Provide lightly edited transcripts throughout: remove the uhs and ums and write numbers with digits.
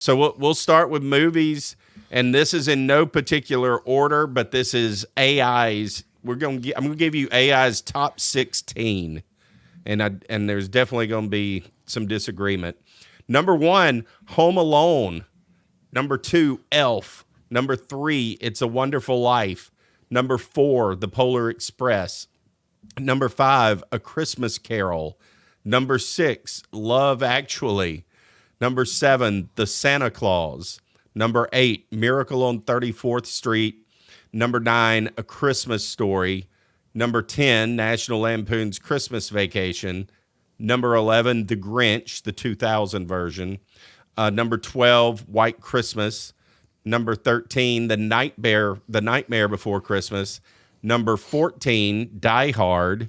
So we'll start with movies, and this is in no particular order, but this is AI's. I'm going to give you AI's top 16, and there's definitely going to be some disagreement. Number 1, Home Alone. Number 2, Elf. Number 3, It's a Wonderful Life. Number 4, The Polar Express. Number 5, A Christmas Carol. Number 6, Love Actually. Number 7, The Santa Claus. Number 8, Miracle on 34th Street. Number 9, A Christmas Story. Number 10, National Lampoon's Christmas Vacation. Number 11, The Grinch, the 2000 version. Number 12, White Christmas. Number 13, The Nightmare Before Christmas. Number 14, Die Hard.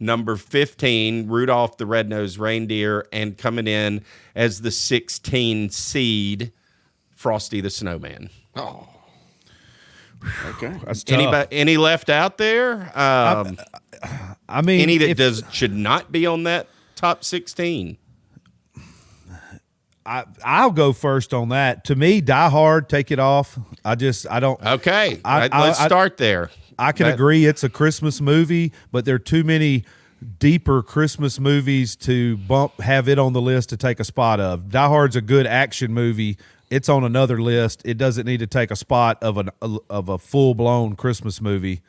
Number 15, Rudolph the Red-Nosed Reindeer, and coming in as the 16 seed, Frosty the Snowman. Oh, okay. That's tough. Any left out there? I mean, any that should not be on that top 16? I'll go first on that. To me, Die Hard, take it off. I don't. Okay, let's start there. I can agree it's a Christmas movie, but there are too many deeper Christmas movies to have it on the list to take a spot of. Die Hard's a good action movie. It's on another list. It doesn't need to take a spot of a full-blown Christmas movie,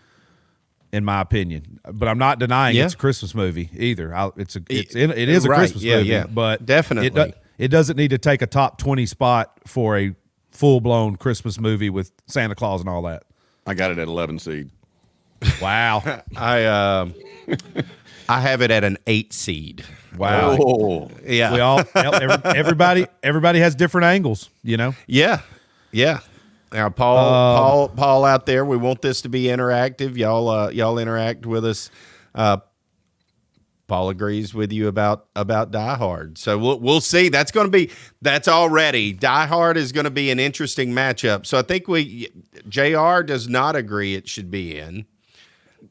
in my opinion. But I'm not denying it's a Christmas movie either. It is a Christmas movie, but definitely it doesn't need to take a top 20 spot for a full-blown Christmas movie with Santa Claus and all that. I got it at 11 seed. Wow. I have it at an 8 seed. Wow. Oh. Yeah. We all everybody has different angles, you know? Yeah. Now, Paul out there, we want this to be interactive. Y'all interact with us. Paul agrees with you about Die Hard. So we'll see. That's already. Die Hard is going to be an interesting matchup. So I think JR does not agree it should be in.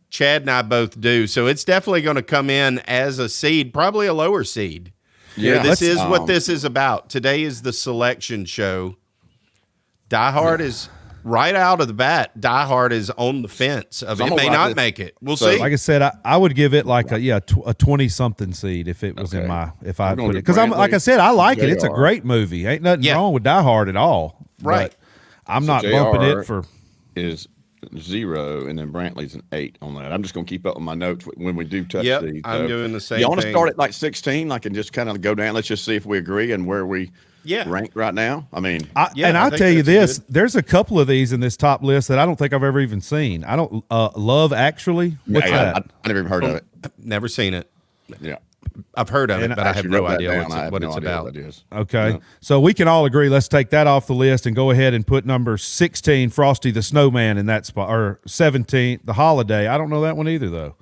Chad and I both do. So it's definitely going to come in as a seed, probably a lower seed. Yeah. This is what this is about. Today is the selection show. Die Hard is right out of the bat. Die Hard is on the fence of it may not make it. We'll see. Like I said, I would give it like a 20-something seed if it was if I put it, because like I said, I like it. It's a great movie. Ain't nothing wrong with Die Hard at all. Right. But I'm not bumping it for. Is 0, and then Brantley's an 8 on that. I'm just going to keep up with my notes when we do touch these. I'm doing the same. You want to start at like 16, and just kind of go down. Let's just see if we agree and where we rank right now. I mean, I'll tell you this: there's a couple of these in this top list that I don't think I've ever even seen. I don't Love Actually. What's that? I never even heard of it. Never seen it. Yeah. I've heard of it, but I have no idea what it's about. Okay. So we can all agree. Let's take that off the list and go ahead and put number 16, Frosty the Snowman, in that spot, or 17, The Holiday. I don't know that one either, though.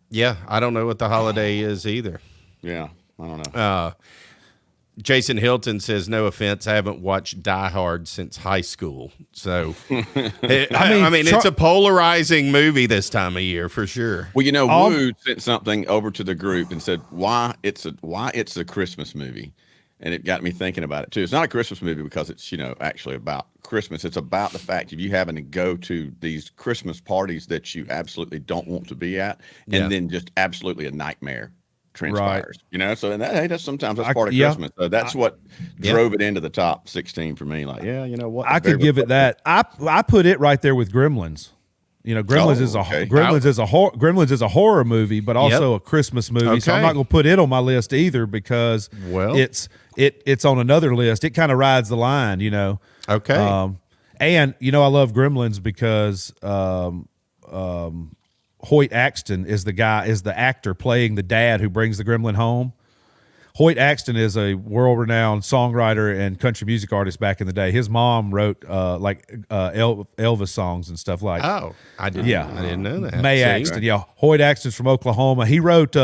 Yeah, I don't know what The Holiday is either. Yeah, I don't know. Jason Hilton says, no offense, I haven't watched Die Hard since high school. So, I mean, it's a polarizing movie this time of year for sure. Well, Woo sent something over to the group and said why it's a Christmas movie, and it got me thinking about it too. It's not a Christmas movie because it's actually about Christmas. It's about the fact of you having to go to these Christmas parties that you absolutely don't want to be at, and then just absolutely a nightmare transpires, so that's sometimes that's part of Christmas. So that's what drove it into the top 16 for me. Like, what? I could give it that. I put it right there with Gremlins. Gremlins is a horror movie, but also a Christmas movie. Okay. So I'm not going to put it on my list either because it's on another list. It kind of rides the line, Okay. And I love Gremlins because Hoyt Axton is the actor playing the dad who brings the gremlin home. Hoyt Axton is a world-renowned songwriter and country music artist back in the day. His mom wrote Elvis songs and stuff like. Oh, I didn't know that. Axton, Hoyt Axton's from Oklahoma. He wrote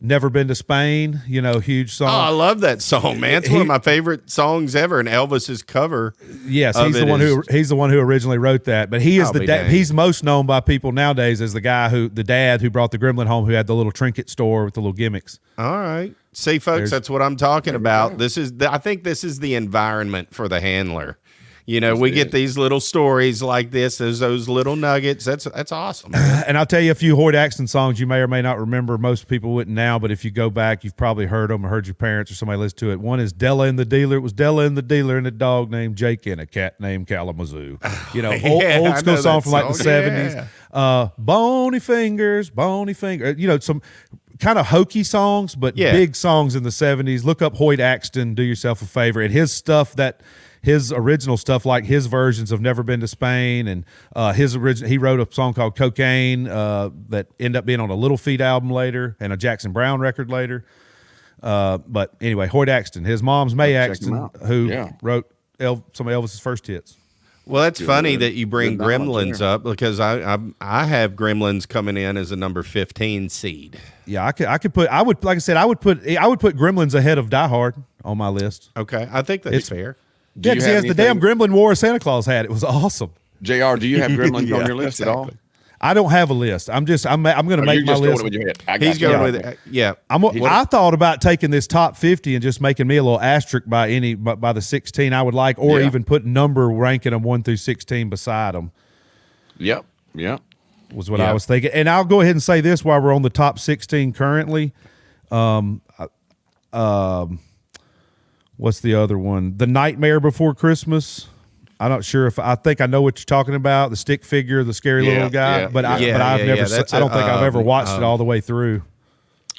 Never Been to Spain, huge Oh, I song. love that song, man. It's one of my favorite songs ever, and Elvis's cover. Yes, of he's the it one is- who originally wrote that. But he is I'll be the danged. he's most known by people nowadays as the dad who brought the gremlin home, who had the little trinket store with the little gimmicks. All right. See, folks, that's what I'm talking about. I think this is the environment for the handler. We get these little stories like this, as those little nuggets. That's awesome, man. And I'll tell you a few Hoyt Axton songs you may or may not remember. Most people wouldn't now, but if you go back, you've probably heard them or heard your parents or somebody listen to it. One is Della and the Dealer. It was Della and the Dealer and a dog named Jake and a cat named Kalamazoo. Old school song from like the 70s. Bony Fingers. Some kind of hokey songs, but big songs in the 70s. Look up Hoyt Axton, do yourself a favor. And his original stuff, like his versions of Never Been to Spain, and he wrote a song called Cocaine that ended up being on a Little Feat album later and a Jackson Browne record later. But anyway, Hoyt Axton, his mom's Mae Axton, who wrote some of Elvis's first hits. Well, that's funny that you bring Good knowledge Gremlins there. up, because I have Gremlins coming in as a number 15 seed. Yeah, I would put Gremlins ahead of Die Hard on my list. Okay, I think that's fair. Do Yeah, you because he have has the damn anything- Gremlin War a Santa Claus hat. It was awesome. JR, do you have Gremlins Yeah, on your list at all? exactly. I don't have a list. I'm going to Or make you're my just going list. with your head? He's going with yeah. I thought about taking this top 50 and just making me a little asterisk by the 16 I would like, or Yeah. even put number ranking them 1 through 16 beside them. Yep. Was what I was thinking. And I'll go ahead and say this while we're on the top 16 currently. What's the other one? The Nightmare Before Christmas. I'm not sure I think I know what you're talking about. The stick figure, the scary little guy. yeah, but yeah. I've never. That's I don't think I've ever watched it all the way through.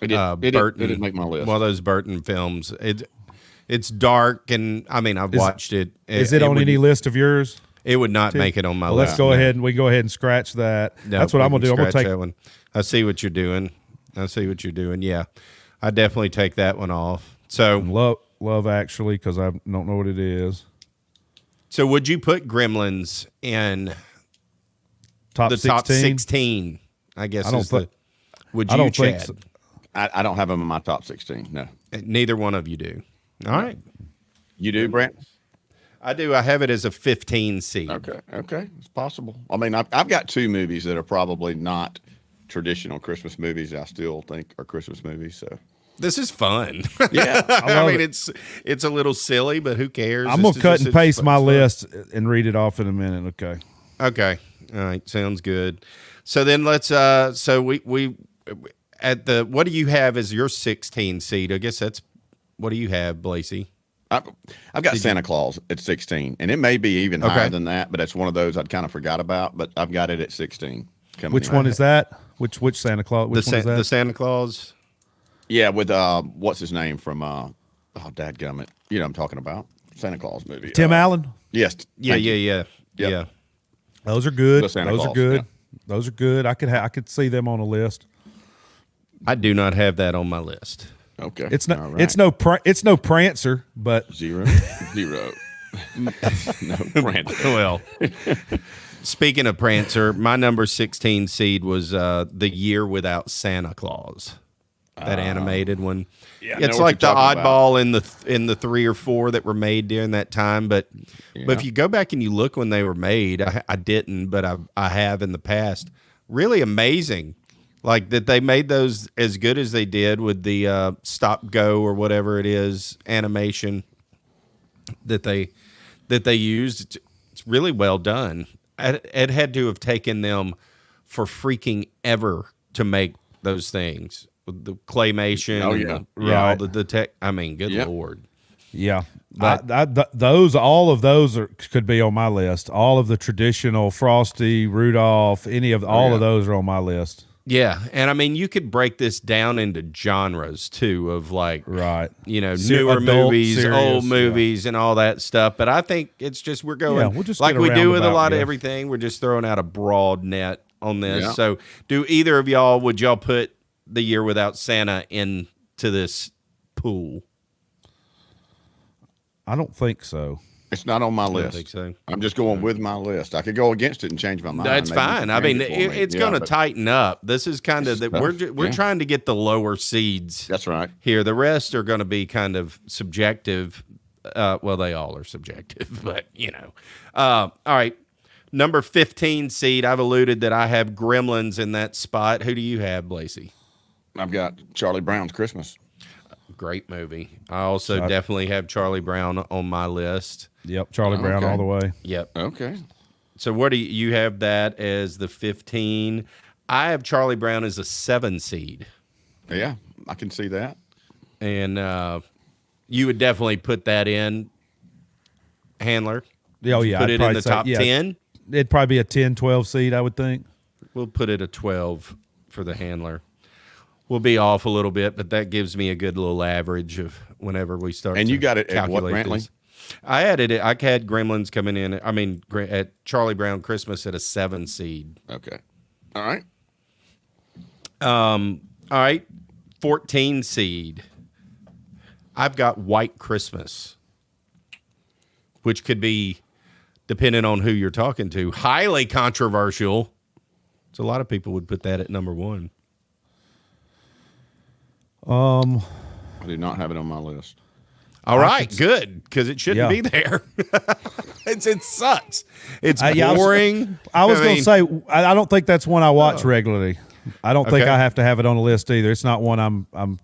It didn't make my list. One of those Burton films. It's dark, and I mean, I've watched it. Is it on any list of yours? It would not make it on my Well, list. let's go ahead and we go ahead and scratch that. No, That's what I'm we gonna do. can I'm gonna scratch take that one. I see what you're doing. Yeah, I definitely take that one off. So, Love Actually, because I don't know what it is. so would you put Gremlins in Top the 16? top 16? I guess I don't is the. think- Would I you, don't think Chad? so. I don't have them in my top 16. No. Neither one of you do. All right, You do, Brent? I do. I have it as a 15 seed. Okay. It's possible. I mean, I've got two movies that are probably not traditional Christmas movies. I still think are Christmas movies. So This is fun. yeah, I mean, it's a little silly, but who cares? I'm This gonna is cut just- and paste it's my fun. list and read it off in a minute. Okay. Okay. All right. Sounds good. So then let's so we at the what do you have as your 16 seed? I guess that's what do you have, Blasey? I've got Santa Claus at 16, and it may be even higher than that, but it's one of those I'd kind of forgot about. But I've got it at 16. Which one is that? Which Santa Claus? Which one is that? The Santa Claus. Yeah, with what's his name from dadgummit. You know what I'm talking about. Santa Claus movie. Tim Allen. Yes. Yeah, thank you. yeah. Yep. Yeah. Those are good. The Santa Those are Claus, good. yeah. Those are good. I could see them on a list. I do not have that on my list. Okay. It's not. All right. It's no Prancer, but Zero. No, Brandon. Well, speaking of Prancer, my number 16 seed was The Year Without Santa Claus. That animated one. Yeah, I It's know what like the you're talking oddball in the 3 or 4 that were made during that time. But if you go back and you look when they were made, I didn't, but I have in the past. Really amazing, like that they made those as good as they did with the stop go or whatever it is animation that they used. It's really well done. It had to have taken them for freaking ever to make those things. With the claymation, Oh, and yeah. Right. all the tech. I mean, good Yep. Lord. yeah. But- All of those could be on my list. All of the traditional Frosty, Rudolph, all of those are on my list. Yeah, and I mean, you could break this down into genres too, of like, Right. newer Adult, movies, serious, old movies, and all that stuff. But I think it's just we're going Yeah, we'll just like get a we do with a roundabout, lot of yeah. everything. We're just throwing out a broad net on this. Yeah. So, would y'all put The Year Without Santa into this pool? I don't think so. It's not on my I don't list. think so. I'm just going with my list. I could go against it and change my mind. That's Maybe you fine. can I change mean, it for me. it's Yeah, going to but tighten up. This is kind of it's that we're tough. we're Yeah. trying to get the lower seeds That's right. here. The rest are going to be kind of subjective. Well, they all are subjective, but all right. Number 15 seed. I've alluded that I have Gremlins in that spot. Who do you have, Blasey? I've got Charlie Brown's Christmas. Great movie. I also So- definitely have Charlie Brown on my list. Yep, Charlie Brown Okay. all the way. Yep. Okay. So what do you have that as the 15? I have Charlie Brown as a 7 seed. Yeah, I can see that. And you would definitely put that in, Handler. Oh, yeah. Put I'd it in probably the say- top yeah, 10. It'd probably be a 10, 12 seed, I would think. We'll put it a 12 for the Handler. We'll be off a little bit, but that gives me a good little average of whenever we start. And to you got it at what, calculate Brantley? this. I had Gremlins coming in. I mean, at Charlie Brown Christmas at a 7 seed. Okay. All right. All right, 14 seed. I've got White Christmas, which could be, depending on who you're talking to, highly controversial. So a lot of people would put that at number 1. I do not have it on my list. All right, good, because it shouldn't Yeah. be there. It sucks. It's Yeah, boring. I was going mean, to say, I don't think that's one I watch regularly. I don't think Okay. I have to have it on the list either. It's not one I'm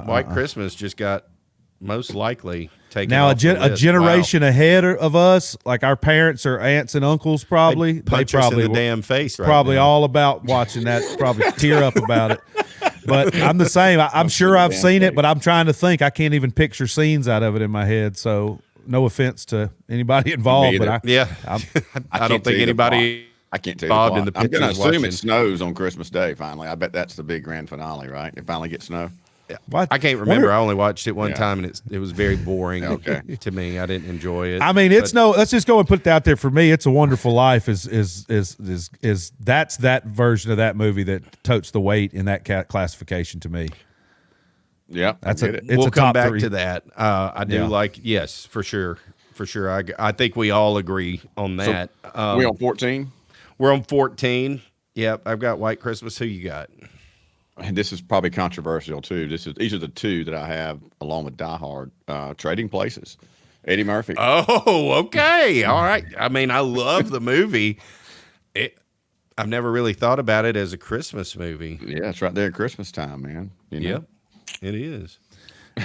White Christmas just got most likely taken now off the a list. generation ahead of us, like our parents or aunts and uncles, probably Wow. Punch us in the damn face right probably now. all about watching that. Probably tear up about it. But I'm the same. I'm sure I've seen it, but I'm trying to think. I can't even picture scenes out of it in my head. So no offense to anybody involved, but either. Yeah, I'm I can't don't tell think you the plot. anybody. I can't tell involved you in the the plot. I'm going to picture is assume watching. it snows on Christmas Day, finally. I bet that's the big grand finale, right? It finally gets snow. what? I can't remember. I only watched it one Yeah. time, and it was very boring Okay. to me. I didn't enjoy it. I mean, it's But no. Let's just go and put it out there. For me, It's a Wonderful Life is that's that version of that movie that totes the weight in that classification to me. Yeah, That's I a- get it. it's we'll a come top back 3. to that. I do Yeah. like yes, for sure. I think we all agree on that. We on 14? We're on 14. Yep, I've got White Christmas. Who you got? And this is probably controversial too. These are the two that I have along with Die Hard. Trading Places. Eddie Murphy. Oh, okay. All right. I mean, I love the movie. I've never really thought about it as a Christmas movie. Yeah, it's right there at Christmas time, man. You know? Yep, it is.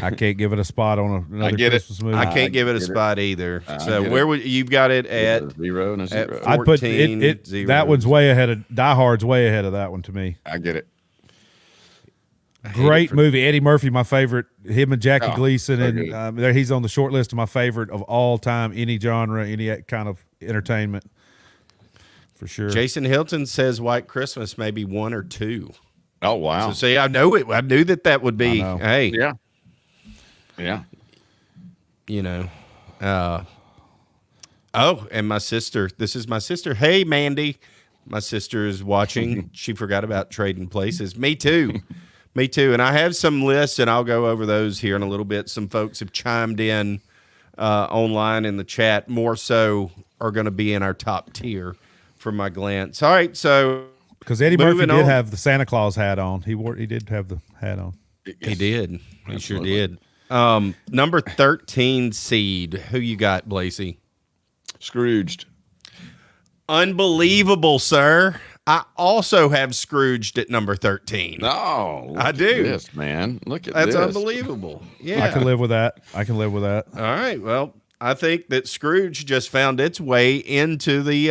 I can't give it a spot on another get it. Christmas movie. I can't give it a get it. spot either. So get where it. would you've got it at? It's a 0 and a 0. I- I'd put 14 it. zeros. That one's way ahead of Die Hard's. Way ahead of that one to me. I get it. Great movie. Eddie Murphy, my favorite. Him and Jackie Oh, Gleason, so and good. there he's on the short list of my favorite of all time. Any genre, any kind of entertainment, for sure. Jason Hilton says White Christmas maybe 1 or 2. Oh, wow. So see, I know it. I knew that would be. I know. Hey, Yeah. Yeah. you know. Oh, and my sister. This is my sister. Hey, Mandy. My sister is watching. She forgot about Trading Places. Me too. Me too. And I have some lists, and I'll go over those here in a little bit. Some folks have chimed in online in the chat. More so are going to be in our top tier for my glance. All right, so Because Eddie Murphy moving did on. have the Santa Claus hat on. He did have the hat on. He did. He sure Absolutely. did. Number 13 seed. Who you got, Blasey? Scrooged. Unbelievable, sir. I also have Scrooged at number 13. Oh, look I at do. This, man. Look at That's this. unbelievable. Yeah. I can live with that. All right. Well, I think that Scrooge just found its way into the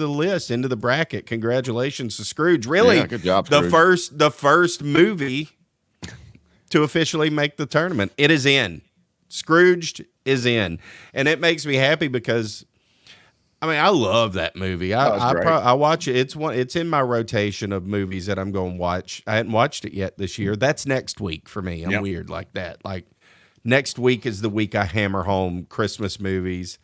list, into the bracket. Congratulations to Scrooge. Really, Yeah, good job, the Scrooge. first movie to officially make the tournament. It is in. Scrooged is in, and it makes me happy because I mean I love that movie. I great. I watch it. It's in my rotation of movies that I'm going to watch. I hadn't watched it yet this year. That's next week for me. I'm Yep. weird like that. Like next week is the week I hammer home Christmas movies.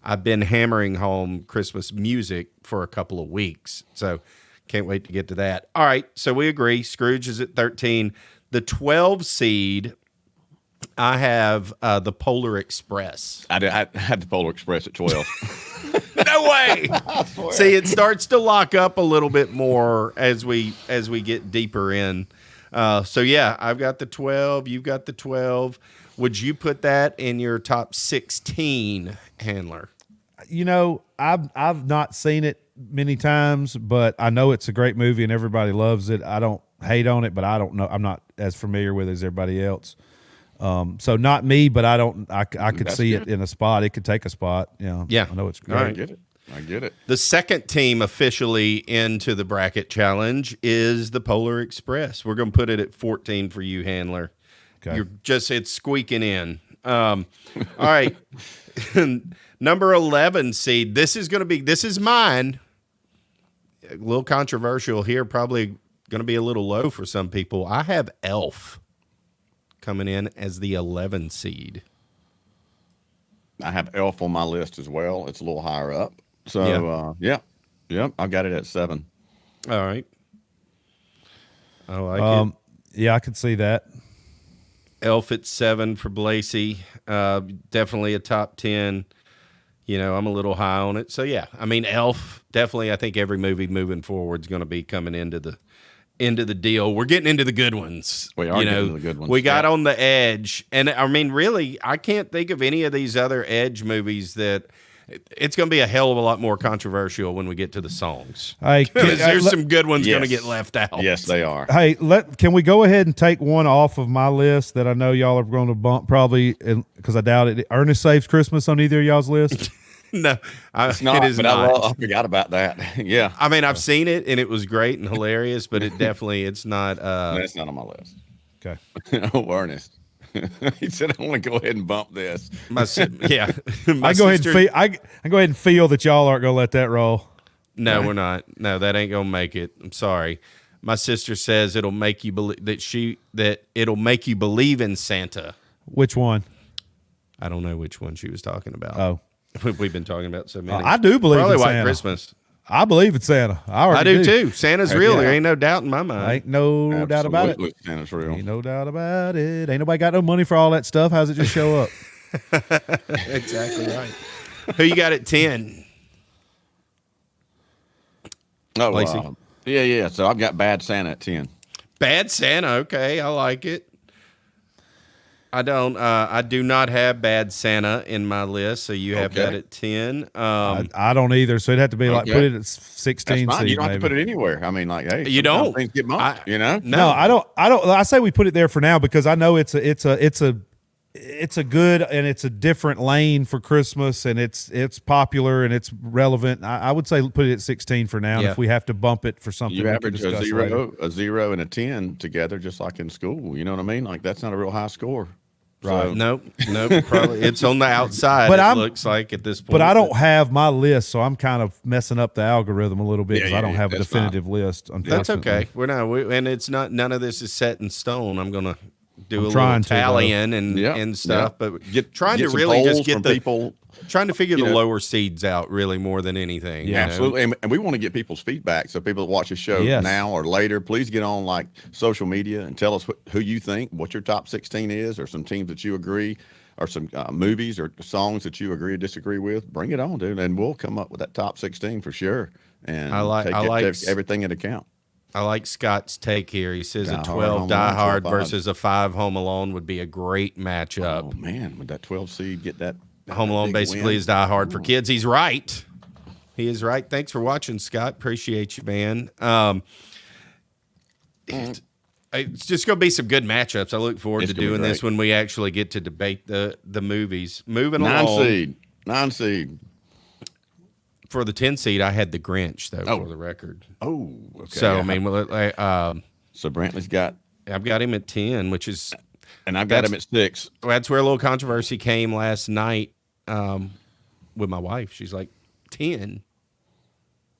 I've been hammering home Christmas music for a couple of weeks, so can't wait to get to that. All right, so we agree. Scrooge is at 13. The 12 seed I have the Polar Express. I had the Polar Express at 12. No way. See, it starts to lock up a little bit more as we get deeper in. So yeah, I've got the 12. You've got the 12. Would you put that in your top 16, Handler? You know, I've not seen it many times, but I know it's a great movie and everybody loves it. I don't hate on it, but I don't know. I'm not as familiar with it as everybody else. So not me, but I could That's see good. it in a spot. It could take a spot. Yeah. I know it's great. All I right. get it. I get it. The second team officially into the bracket challenge is the Polar Express. We're going to put it at 14 for you, Handler. Okay. It's squeaking in. All right. Number 11 seed. This is mine. A little controversial here. Probably going to be a little low for some people. I have Elf coming in as the 11 seed. I have Elf on my list as well. It's a little higher up. So, yeah. I got it at 7. All right. I like it. Yeah, I could see that. Elf at 7 for Blasey. Definitely a top 10. You know, I'm a little high on it. So, yeah. I mean, Elf, definitely, I think every movie moving forward is going to be coming into the deal. We're getting into the good ones. We are getting into the good ones. We got on the edge. And, I mean, really, I can't think of any of these other edge movies that it's going to be a hell of a lot more controversial when we get to the songs. Hey, There's some good ones going to Yes. get left out. Yes, they are. Hey, can we go ahead and take one off of my list that I know y'all are going to bump probably because I doubt it. Ernest Saves Christmas on either of y'all's list? No, It's not, it is but not. I forgot about that. Yeah. I mean, I've seen it and it was great and hilarious, but it's not. That's not on my list. Okay. Oh, Ernest. He said, "I want to go ahead and bump this." Yeah. My I go ahead sister- and feel that y'all aren't going to let that roll. No, we're not. No, that ain't gonna make it. I'm sorry. My sister says it'll make you believe that it'll make you believe in Santa. Which one? I don't know which one she was talking about. Oh, We've been talking about so many. I do believe Probably in White Santa. Christmas. I believe in Santa. I I already do too. Santa's real. There ain't no doubt in my mind. Ain't no doubt about it. Absolutely, Santa's real. Ain't no doubt about it. Ain't nobody got no money for all that stuff. How's it just show up? Exactly right. Who you got at 10? Oh, Lacey? yeah. So I've got Bad Santa at 10. Bad Santa. Okay, I like it. I don't. I do not have Bad Santa in my list, so you have Okay. that at 10. I don't either. So it'd have to be like Okay. put it at That's 16 fine. seed. You don't have to maybe. put it anywhere. I mean, like, hey, You sometimes don't. things get bumped, No. No, I don't. I say we put it there for now because I know it's a good and it's a different lane for Christmas and it's popular and it's relevant. I would say put it at 16 for now. And Yeah. if we have to bump it for something, You we can average discuss a later. 0, and a 10 together, just like in school. You know what I mean? Like, that's not a real high score. So, Nope. Probably it's on the outside. But it looks like at this point. But I don't have my list, so I'm kind of messing up the algorithm a little bit Yeah, because I don't have a that's fine. definitive list. That's Unfortunately. okay. We're not. And it's not. None of this is set in stone. I'm gonna do a little trying to, though. tallying and Yeah, and stuff, yeah. but trying to some really just polls get from the people. trying to figure you the know. lower seeds out really more than anything. you know? Absolutely. And we want to get people's feedback. So people that watch the show Yes. now or later, please get on like social media and tell us who you think, what your top 16 is, or some teams that you agree, or some movies or songs that you agree or disagree with. Bring it on, dude. And we'll come up with that top 16 for sure. And I like everything into account. I like Scott's take here. He says Die a Hard, 12 Home Die Alone, Hard 12 versus a 5 Home Alone would be a great matchup. Oh man, would that 12 seed get that? Home Alone big basically win? is Die Hard for kids. He's right. He is right. Thanks for watching, Scott. Appreciate you, man. It's just going to be some good matchups. I look forward It's to gonna be doing this great. when we actually get to debate the movies. Moving 9 along. 9 seed. For the 10 seed, I had the Grinch, though, Oh. for the record. Oh, okay. So, yeah. I mean, So Brantley's got, I've got him at 10, which is and I've got him at 6. that's where a little controversy came last night with my wife. She's like, 10?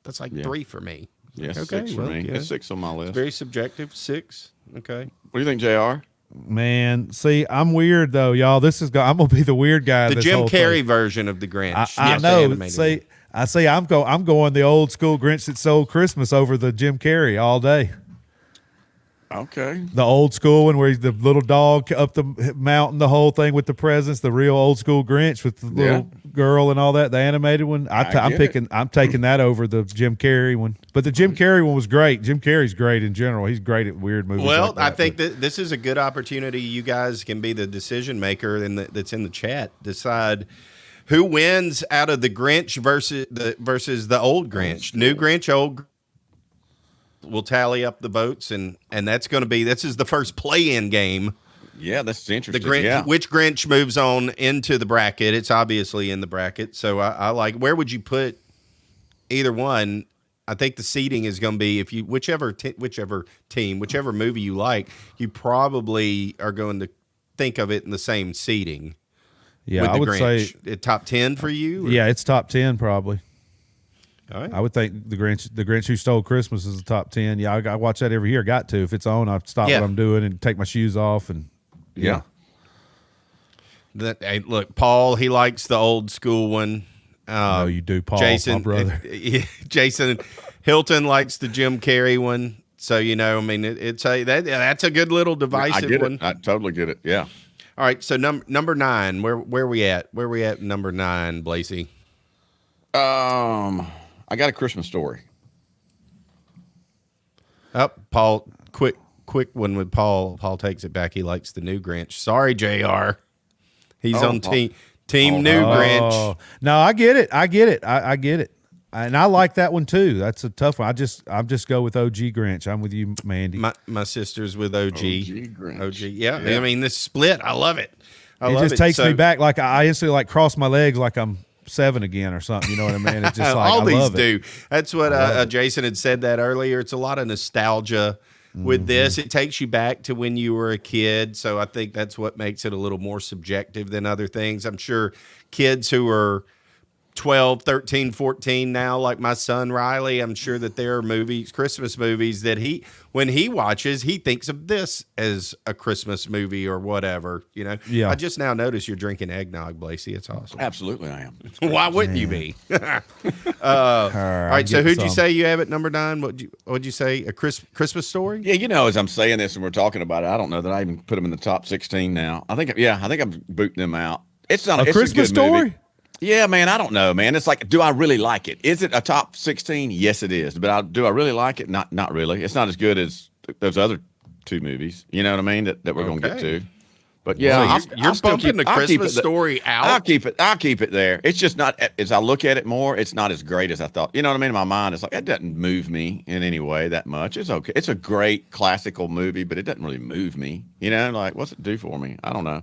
That's like Yeah. 3 for me. Yes, Okay, 6 for well, me. yeah. It's 6 on my list. Very subjective. 6. Okay. What do you think, JR? Man, see, I'm weird though, y'all. I'm gonna be the weird guy. The this Jim whole Carrey thing. version of the Grinch. I Yes, the know. animated See, one. I'm going the old school Grinch that sold Christmas over the Jim Carrey all day. Okay. The old school one where he's the little dog up the mountain, the whole thing with the presents, the real old school Grinch with the little girl and all that, the animated one. I'm taking that over the Jim Carrey one. But the Jim Carrey one was great. Jim Carrey's great in general. He's great at weird movies. Well, like that, I think that this is a good opportunity. You guys can be the decision maker that's in the chat. Decide who wins out of the Grinch versus the old Grinch. New Grinch, old. We'll tally up the votes, and that's going to be, this is the first play-in game. Yeah, that's interesting. The Grinch, which Grinch moves on into the bracket? It's obviously in the bracket. So I like, where would you put either one? I think the seating is going to be, if you whichever team, whichever movie you like, you probably are going to think of it in the same seating. Yeah, I would Grinch. say top 10 for you. Or? Yeah, it's top 10 probably. All right. I would think the Grinch Who Stole Christmas is the top 10. Yeah, I watch that every year. Got to. If it's on, I stop what I'm doing and take my shoes off and Hey, look, Paul, he likes the old school one. No, you do, Paul, Jason, my brother. Jason Hilton likes the Jim Carrey one. So, I mean, that's a good little divisive one. I totally get it. Yeah. All right. So number 9, where we at? Where we at? Number 9, Blasey. I got a Christmas Story. Paul, quick one with Paul. Paul takes it back. He likes the new Grinch. Sorry, JR. He's on team new Grinch. No, I get it. I get it. And I like that one too. That's a tough one. I just go with OG Grinch. I'm with you, Mandy. My sister's with OG. Grinch. OG. Yeah. I mean, this split, I love it. It just takes me back. Like I instantly like cross my legs like I'm 7 again or something. You know what I mean? It's just like all I these love do. It. That's what Jason had said that earlier. It's a lot of nostalgia with this. It takes you back to when you were a kid. So I think that's what makes it a little more subjective than other things. I'm sure kids who are 12, 13, 14 now, like my son Riley, I'm sure that there are Christmas movies that when he watches, he thinks of this as a Christmas movie or whatever, Yeah. I just now noticed you're drinking eggnog, Blasey. It's awesome. Absolutely, I am. Why wouldn't you be? All right, so who'd you say you have at number 9? What'd you say? A Christmas Story? Yeah, as I'm saying this and we're talking about it, I don't know that I even put them in the top 16 now. I think I'm booting them out. It's not a Christmas Story. Movie. Yeah, man, I don't know, man. It's like, do I really like it? Is it a top 16? Yes, it is. But do I really like it? Not really. It's not as good as those other 2 movies. You know what I mean? That we're going to get to. But yeah, so you're bumping the Christmas Story out. I'll keep it there. It's just not, as I look at it more, it's not as great as I thought. You know what I mean? In my mind, it's like, it doesn't move me in any way that much. It's okay. It's a great classical movie, but it doesn't really move me. Like, what's it do for me? I don't know.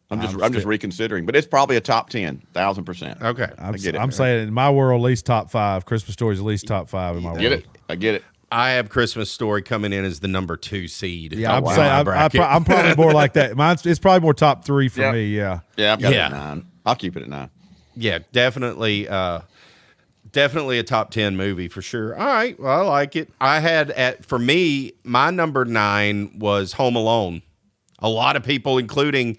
I'm just reconsidering, but it's probably a top 10, 1,000%. Okay, I'm saying in my world, at least top 5. Christmas Story is at least top 5 in my world. I get it. I have Christmas Story coming in as the number 2 seed. Yeah, I'm probably more like that. It's probably more top 3 for me. Yeah. Yeah, I've got it at 9. I'll keep it at 9. Yeah, definitely a top 10 movie for sure. All right, well, I like it. I had for me, my number 9 was Home Alone. A lot of people, including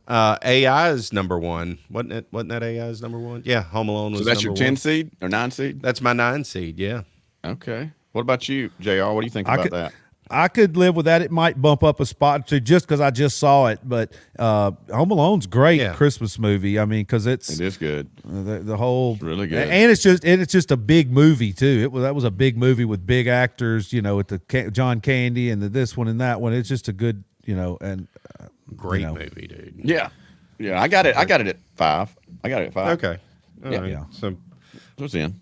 AI's number 1. Wasn't that AI's number 1? Yeah, Home Alone was So that's your 10 1. seed or 9 seed? That's my 9 seed, yeah. Okay. What about you, JR? What do you think about that? I could live with that. It might bump up a spot or two just because I just saw it. But Home Alone's great Christmas movie. I mean, because it is good. The whole really good, and it's just a big movie too. That was a big movie with big actors. With the John Candy and this one and that one. It's just a good and great movie, dude. Yeah. I got it. I got it at 5. Okay. All right. Yeah. So it's in.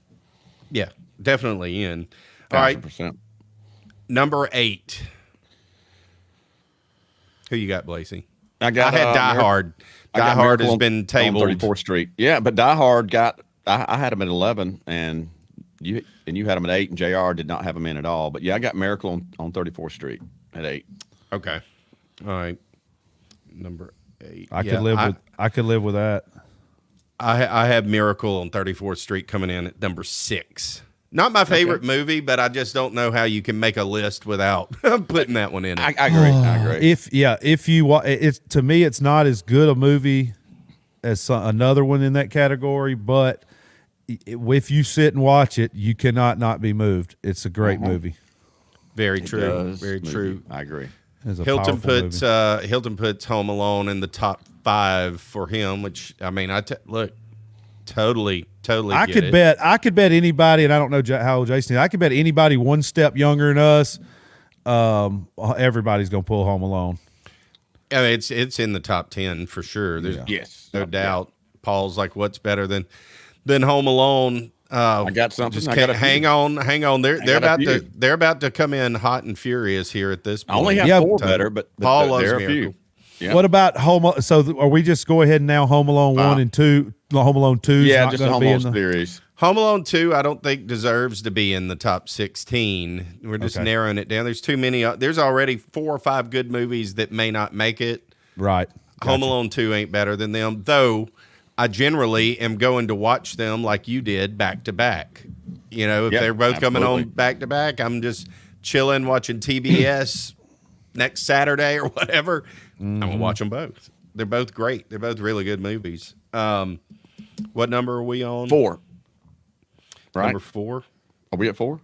Yeah, definitely in. All right. 100%. Number 8. Who you got, Blasey? I had Die Hard. Die Hard has been tabled. On 34th Street. Yeah, but Die Hard I had him at 11, and you had him at 8, and JR did not have him in at all. But yeah, I got Miracle on 34th Street at 8. Okay. All right. Number 8. I could live with that. I have Miracle on 34th Street coming in at number 6. Not my favorite movie, but I just don't know how you can make a list without putting that one in it. I agree. If you to me, it's not as good a movie as another one in that category, but if you sit and watch it, you cannot not be moved. It's a great movie. Very true. Does Very movie. true. I agree. It's a Hilton powerful puts movie. Hilton puts Home Alone in the top 5 for him, which I mean, look, totally I get could it. bet. I could bet anybody, and I don't know how old Jason is. I could bet anybody one step younger than us. Everybody's gonna pull Home Alone. I mean, it's in the top 10 for sure. There's Yes. no doubt. Paul's like, what's better than Home Alone? I got something. Just I got a hang on. They're got a few. they're about to come in hot and furious here at this point. I only have Yeah, 4 but- better, but Paul loves there are a Miracle. few. Yeah. What about So are we just go ahead and now Home Alone 1 and 2? Home Alone 2 is Yeah, not just a going to Home be in Alone the. series. Home Alone 2, I don't think deserves to be in the top 16. We're just Okay. narrowing it down. There's too many. There's already 4 or 5 good movies that may not make it. Right. Home Gotcha. Alone 2 ain't better than them, though I generally am going to watch them like you did back to back. You know, if Yep, they're both coming absolutely. on back to back, I'm just chilling watching TBS next Saturday or whatever. I'm going to watch them both. They're both great. They're both really good movies. What number are we on? 4. Right? Number 4. Are we at 4?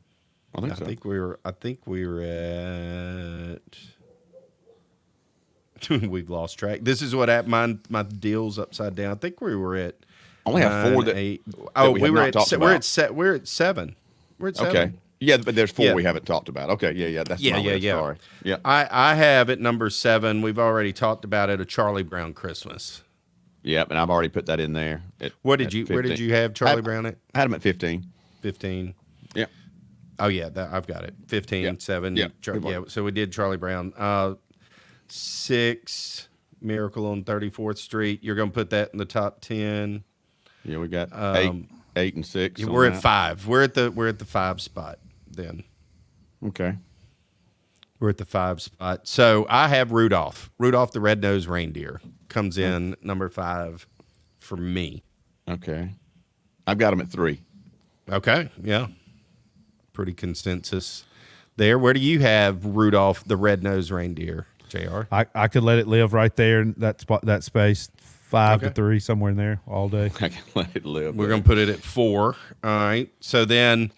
I think I so. think we were at we've lost track. This is what happened. My deal's upside down. I think we were at I only have 4 that. 8. that Oh, we we have were not at talked we're about. at 7. We're at 7. Okay. Yeah, but there's 4 Yeah. we haven't talked about. Okay. Yeah. That's Yeah, my yeah, list. yeah. Sorry. Yeah. I have at number 7. We've already talked about it. A Charlie Brown Christmas. Yeah, and I've already put that in there. Where did you have Charlie Brown at? I had him at 15. 15. Yeah. Oh yeah, I've got it. 15, Yeah. 7. Yeah. Yeah. So we did Charlie Brown. 6. Miracle on 34th Street. You're going to put that in the top 10. Yeah, we got 8 and 6. Yeah, on we're at that. 5. We're at the 5 spot then. Okay. We're at the 5 spot. So I have Rudolph. Rudolph the Red-Nosed Reindeer comes in number 5 for me. Okay. I've got him at 3. Okay, yeah. Pretty consensus there. Where do you have Rudolph the Red-Nosed Reindeer, JR? I could let it live right there in that spot, that space, 5 to Okay. 3, somewhere in there all day. I can let it live. We're going to put it at 4. All right. So then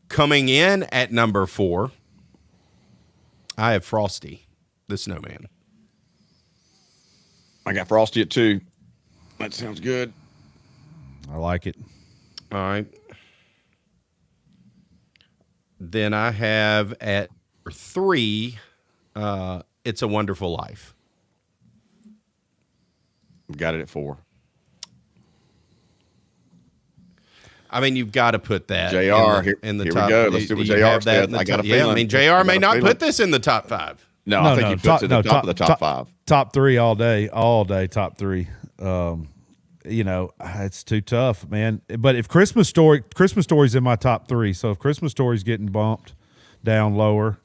coming in at number 4, I have Frosty the Snowman. I got Frosty at 2. That sounds good. I like it. All right. Then I have at 3, It's a Wonderful Life. Got it at 4. I mean, you've got to put that JR, in the here we top. go. Let's see Do what you JR have that said. in the I got top- a Yeah, I feeling. mean, I JR got may a not feeling. put this in the top 5. No, I think he puts it at the top of the top 5. Top 3 all day, top 3. It's too tough, man. But if Christmas Story's in my top 3. So if Christmas Story's getting bumped down lower,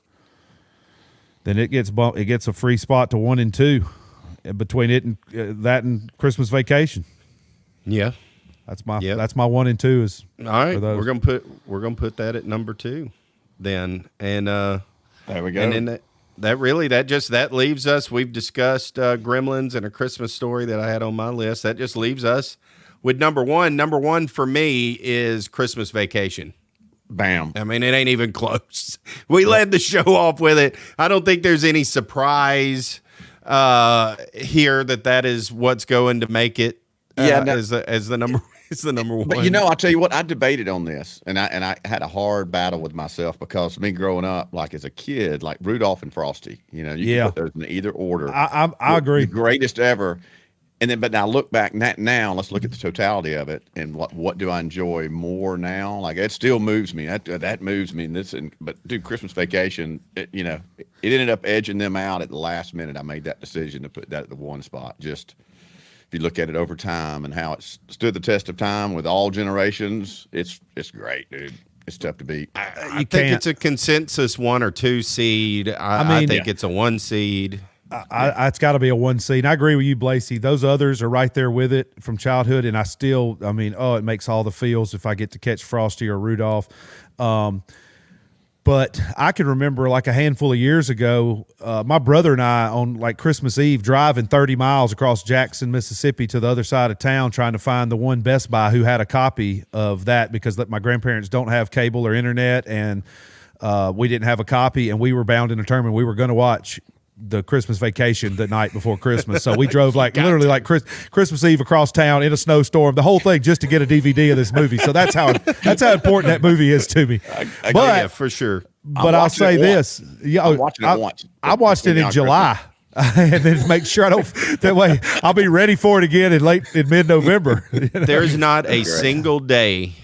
then it gets bumped. It gets a free spot to 1 and 2 between it and that and Christmas Vacation. Yeah. That's my Yep. that's my 1 and 2 is. All right. for those. We're gonna put that at number 2, then, and There we go. and then that leaves us. We've discussed Gremlins and A Christmas Story that I had on my list. That just leaves us with number 1. Number 1 for me is Christmas Vacation. Bam. I mean, it ain't even close. We led the show off with it. I don't think there's any surprise here that is what's going to make it. As the number is the number 1. But I'll tell you what, I debated on this, and I had a hard battle with myself because me growing up, like as a kid, like Rudolph and Frosty, you Yeah. can put those in either order. I agree. The greatest ever. And then, but now look back now, let's look at the totality of it, and what do I enjoy more now? Like it still moves me. That moves me. But dude, Christmas Vacation, it ended up edging them out at the last minute. I made that decision to put that at the 1 spot. Just if you look at it over time and how it's stood the test of time with all generations, it's great, dude. It's tough to beat. I think it's a consensus 1 or 2 seed. I think it's a 1 seed. It's got to be a 1 seed. And I agree with you, Blasey. Those others are right there with it from childhood, and it makes all the feels if I get to catch Frosty or Rudolph. But I can remember like a handful of years ago, my brother and I on like Christmas Eve driving 30 miles across Jackson, Mississippi to the other side of town trying to find the one Best Buy who had a copy of that because my grandparents don't have cable or internet, and we didn't have a copy, and we were bound and determined we were going to watch the Christmas Vacation the night before Christmas. So we drove literally Christmas Eve across town in a snowstorm, the whole thing, just to get a DVD of this movie. So that's how important that movie is to me. Yeah, for sure. But I'll say this: I'm watching it once. I watched it in July, and then make sure I don't. That way, I'll be ready for it again in mid-November. There's not a single day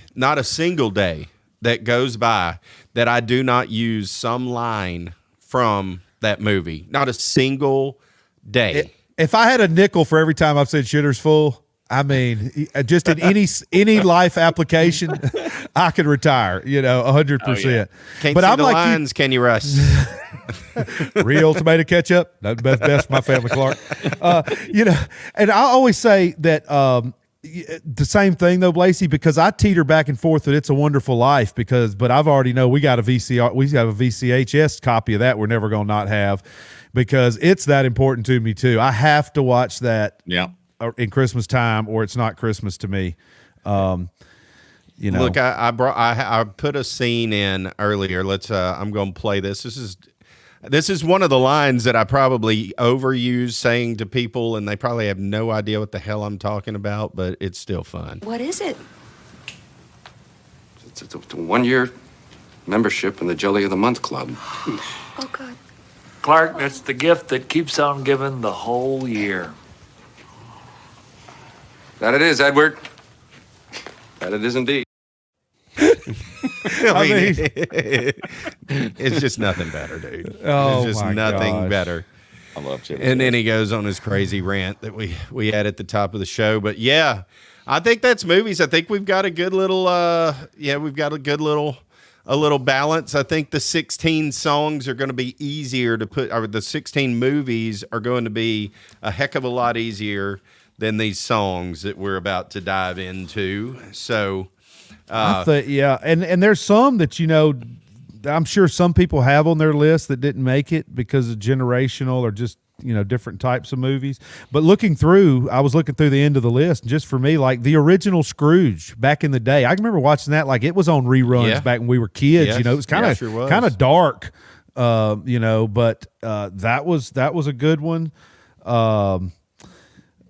that goes by that I do not use some line from that movie. Not a single day. If I had a nickel for every time I've said "shitter's full," I mean, just in any life application, I could retire. 100%. Can't but see I'm the like lines, can you, Russ? Real tomato ketchup. That's best my family, Clark. And I always say that the same thing though, Blasey, because I teeter back and forth that It's a Wonderful Life but I've already know we got a VCHS copy of that we're never going to not have, because it's that important to me too. I have to watch that in Christmas time or it's not Christmas to me. Look, I put a scene in earlier. I'm going to play this. This is one of the lines that I probably overuse saying to people, and they probably have no idea what the hell I'm talking about, but it's still fun. What is it? It's a 1-year membership in the Jelly of the Month Club. Oh, God. Clark, that's the gift that keeps on giving the whole year. That it is, Edward. That it is indeed. I mean, it's just nothing better, dude. Oh, it's just my nothing gosh. better. I love Chip. And then he goes on his crazy rant that we had at the top of the show. But yeah, I think that's movies. I think we've got a good little a little balance. I think the 16 songs are going to be easier to put, or the 16 movies are going to be a heck of a lot easier than these songs that we're about to dive into. So and there's some that I'm sure some people have on their list that didn't make it because of generational or just different types of movies. But I was looking through the end of the list, and just for me, like the original Scrooge back in the day, I remember watching that like it was on reruns back when we were kids. Yes. It was kind of dark, but that was a good one.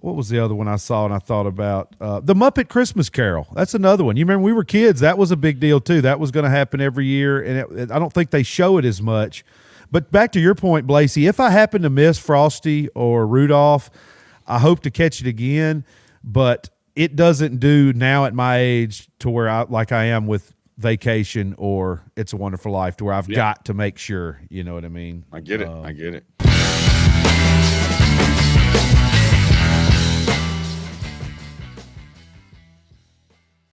What was the other one I saw and I thought about? The Muppet Christmas Carol. That's another one. You remember we were kids. That was a big deal too. That was going to happen every year, and I don't think they show it as much. But back to your point, Blasey, if I happen to miss Frosty or Rudolph, I hope to catch it again. But it doesn't do now at my age to where I am with Vacation or It's a Wonderful Life, to where I've got to make sure. You know what I mean? I get it.